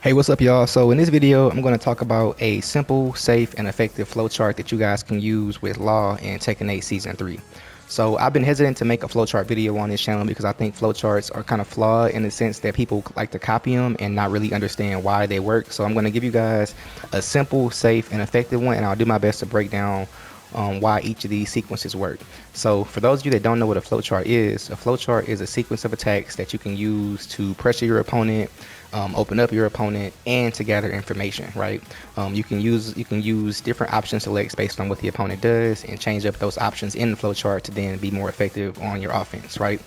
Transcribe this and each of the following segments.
Hey, what's up, y'all? So in this video, I'm going to talk about a simple, safe, and effective flowchart that you guys can use with Law and Tekken 8 Season 3. So I've been hesitant to make a flowchart video on this channel because I think flowcharts are kind of flawed in the sense that people like to copy them and not really understand why they work. So I'm going to give you guys a simple, safe, and effective one, and I'll do my best to break down why each of these sequences work. So for those of you that don't know what a flowchart is a sequence of attacks that you can use to pressure your opponent, open up your opponent, and to gather information, right? You can use different option selects based on what the opponent does and change up those options in the flowchart to then be more effective on your offense, right?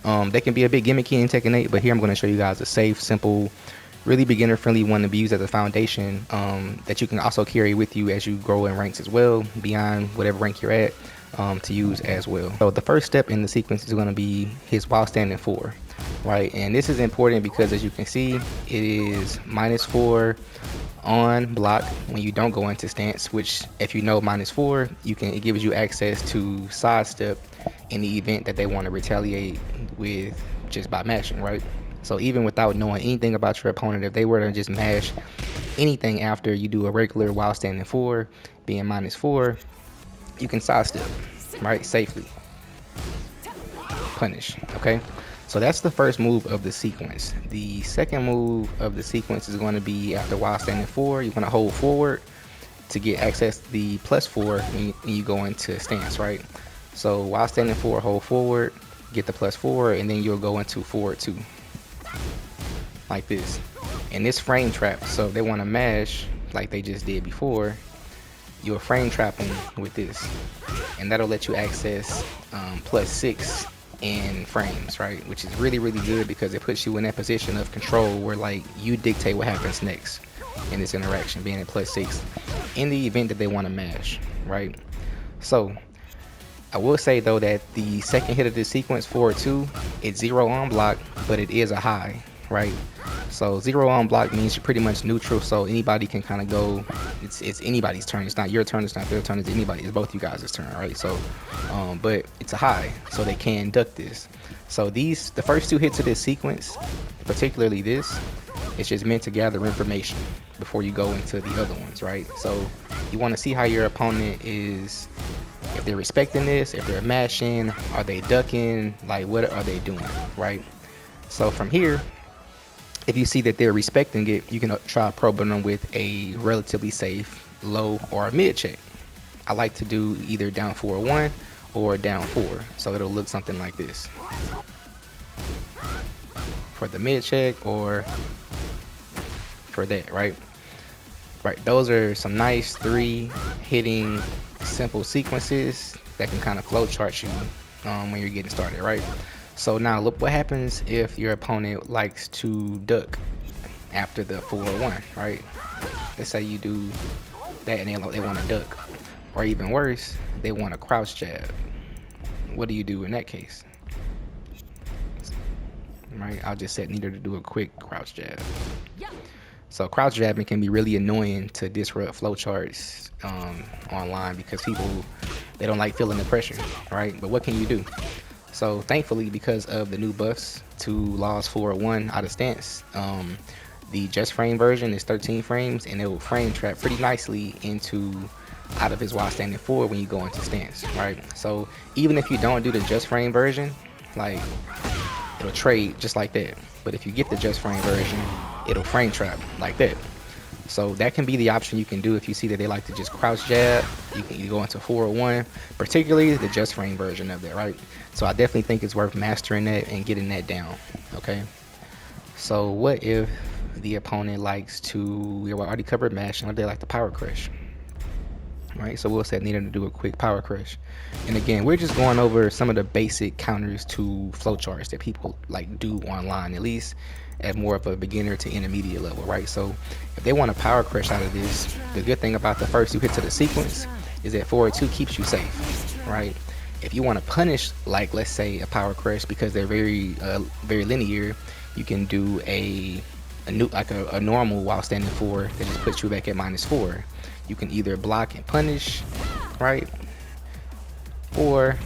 They can be a bit gimmicky in Tekken 8, but here I'm going to show you guys a safe, simple, really beginner friendly one to be used as a foundation that you can also carry with you as you grow in ranks as well, beyond whatever rank you're at, to use as well. So the first step in the sequence is going to be his while standing 4, right? And this is important because, as you can see, it is -4 on block when you don't go into stance, which, if you know -4, it gives you access to sidestep in the event that they want to retaliate with just by mashing, right? So even without knowing anything about your opponent, if they were to just mash anything after you do a regular while standing 4, being -4, you can sidestep, right, safely. Punish, okay? So that's the first move of the sequence. The second move of the sequence is going to be after while standing 4, you want to hold forward to get access to the +4 when you go into stance, right? So while standing 4, hold forward, get the +4, and then you'll go into forward 2. Like this. And this frame trap, so if they want to mash like they just did before, you'll frame trap them with this, and that'll let you access +6 in frames, right? Which is really good because it puts you in that position of control where, like, you dictate what happens next in this interaction, being at +6 in the event that they want to mash, right? So I will say though that the second hit of this sequence, forward 2, it's 0 on block, but it is a high, right? So 0 on block means you're pretty much neutral, so anybody can kind of go. It's anybody's turn. It's not your turn, it's not their turn, it's anybody. It's both you guys' turn, right? So but it's a high, so they can duck this. So the first 2 hits of this sequence, particularly this, it's just meant to gather information before you go into the other ones, right? So you want to see how your opponent is, if they're respecting this, if they're mashing, are they ducking, like what are they doing, right? So from here, if you see that they're respecting it, you can try probing them with a relatively safe low or mid check. I like to do either down 4-1 or down 4, so it'll look something like this for the mid check or for that, right? Right, those are some nice 3 hitting simple sequences that can kind of flow chart you when you're getting started, right? So now look what happens if your opponent likes to duck after the 4-1, right? Let's say you do that and they want to duck, or even worse, they want to crouch jab. What do you do in that case? Right, I'll just set neither to do a quick crouch jab. So crouch jabbing can be really annoying to disrupt flowcharts online because people, they don't like feeling the pressure, right? But what can you do? So thankfully, because of the new buffs to Law's 4-1 out of stance, the just frame version is 13 frames, and it will frame trap pretty nicely out of his while standing 4 when you go into stance, right? So even if you don't do the just frame version, like, it'll trade just like that. But if you get the just frame version, it'll frame trap like that. So that can be the option you can do if you see that they like to just crouch jab. You go into 4-1, particularly the just frame version of that, right? So I definitely think it's worth mastering that and getting that down, okay? So what if the opponent likes to, we already covered mashing, or they like to power crush, right? So we'll set needing to do a quick power crush. And again, we're just going over some of the basic counters to flowcharts that people like do online, at least at more of a beginner to intermediate level, right? So if they want to power crush out of this, the good thing about the first 2 hits of the sequence is that forward 2 keeps you safe, right? If you want to punish, like, let's say a power crush, because they're very linear, you can do a normal while standing 4 that just puts you back at -4. You can either block and punish, right? Or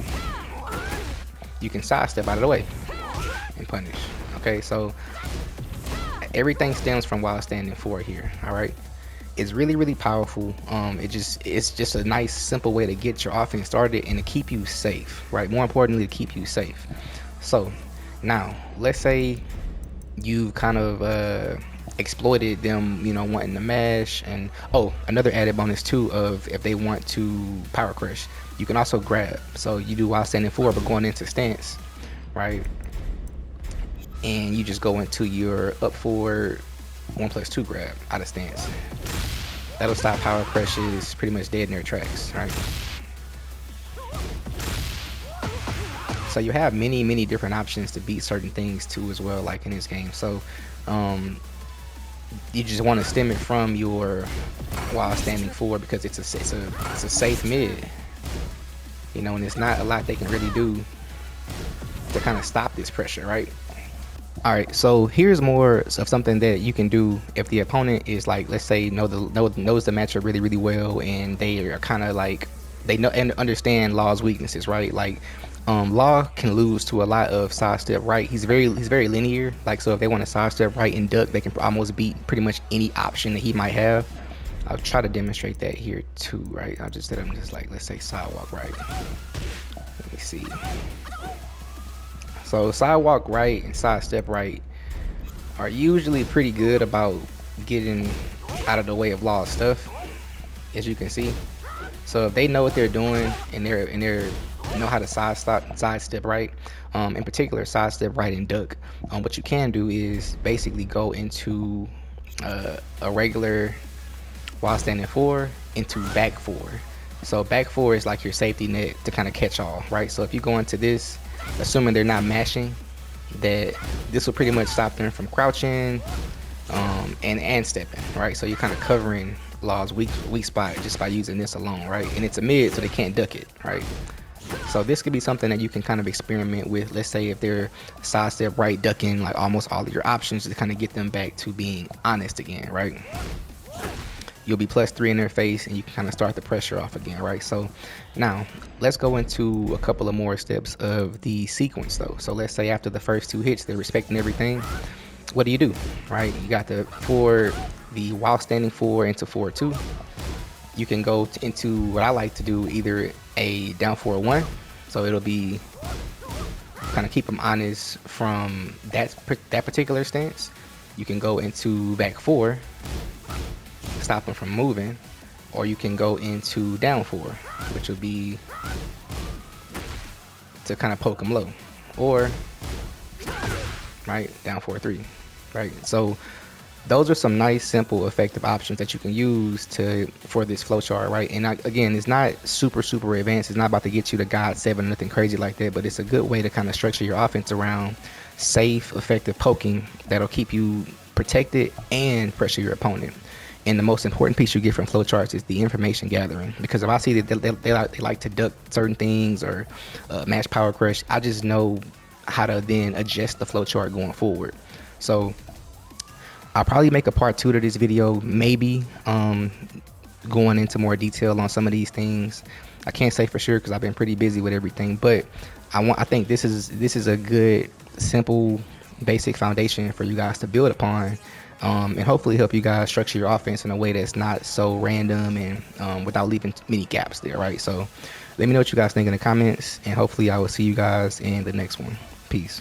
you can sidestep out of the way and punish. Okay, so Everything stems from while standing 4 here. All right. It's really, really powerful. It's just a nice, simple way to get your offense started and to keep you safe, right? More importantly, to keep you safe. So now, let's say you kind of exploited them, wanting to mash. And oh, another added bonus too of if they want to power crush, you can also grab. So you do while standing 4, but going into stance, right? And you just go into your up forward 1+2 grab out of stance. That'll stop power crushes pretty much dead in their tracks, right? So you have many, many different options to beat certain things too as well, like in this game. So you just want to stem it from your while standing 4 because it's a safe mid, and it's not a lot they can really do to kind of stop this pressure, right? All right, so here's more of something that you can do if the opponent is like, let's say, knows the matchup really, really well, and they are kind of like they know and understand Law's weaknesses, right? Like, Law can lose to a lot of sidestep right. He's very linear. Like, so if they want to sidestep right and duck, they can almost beat pretty much any option that he might have. I'll try to demonstrate that here too, right? I'll just set him just like, let's say sidewalk right. Let me see. So sidewalk right and sidestep right are usually pretty good about getting out of the way of Law's stuff, as you can see. So if they know what they're doing and they're know how to sidestep right, in particular sidestep right and duck, what you can do is basically go into a regular while standing 4 into back 4. So back 4 is like your safety net to kind of catch all, right? So if you go into this, assuming they're not mashing, that this will pretty much stop them from crouching and stepping, right? So you're kind of covering Law's weak spot just by using this alone, right? And it's a mid, so they can't duck it, right? So this could be something that you can kind of experiment with. Let's say if they're sidestep right, ducking like almost all of your options to kind of get them back to being honest again, right? You'll be +3 in their face and you can kind of start the pressure off again, right? So now let's go into a couple of more steps of the sequence though. So let's say after the first 2 hits, they're respecting everything. What do? Right? You got the while standing 4 into 4-2. You can go into what I like to do, either a down 4-1. So it'll be kind of keep them honest from that particular stance. You can go into back 4, stop them from moving, or you can go into down 4, which will be to kind of poke them low, or right down 4-3, right? So those are some nice, simple, effective options that you can use for this flowchart, right? And again, it's not super advanced. It's not about to get you to God 7, nothing crazy like that, but it's a good way to kind of structure your offense around safe, effective poking that'll keep you protected and pressure your opponent. And the most important piece you get from flowcharts is the information gathering, because if I see that they like to duck certain things or match power crush, I just know how to then adjust the flowchart going forward. So I'll probably make a part 2 to this video, maybe going into more detail on some of these things. I can't say for sure because I've been pretty busy with everything, but I think this is a good, simple, basic foundation for you guys to build upon, and hopefully help you guys structure your offense in a way that's not so random and without leaving many gaps there, right? So let me know what you guys think in the comments, and hopefully I will see you guys in the next one. Peace.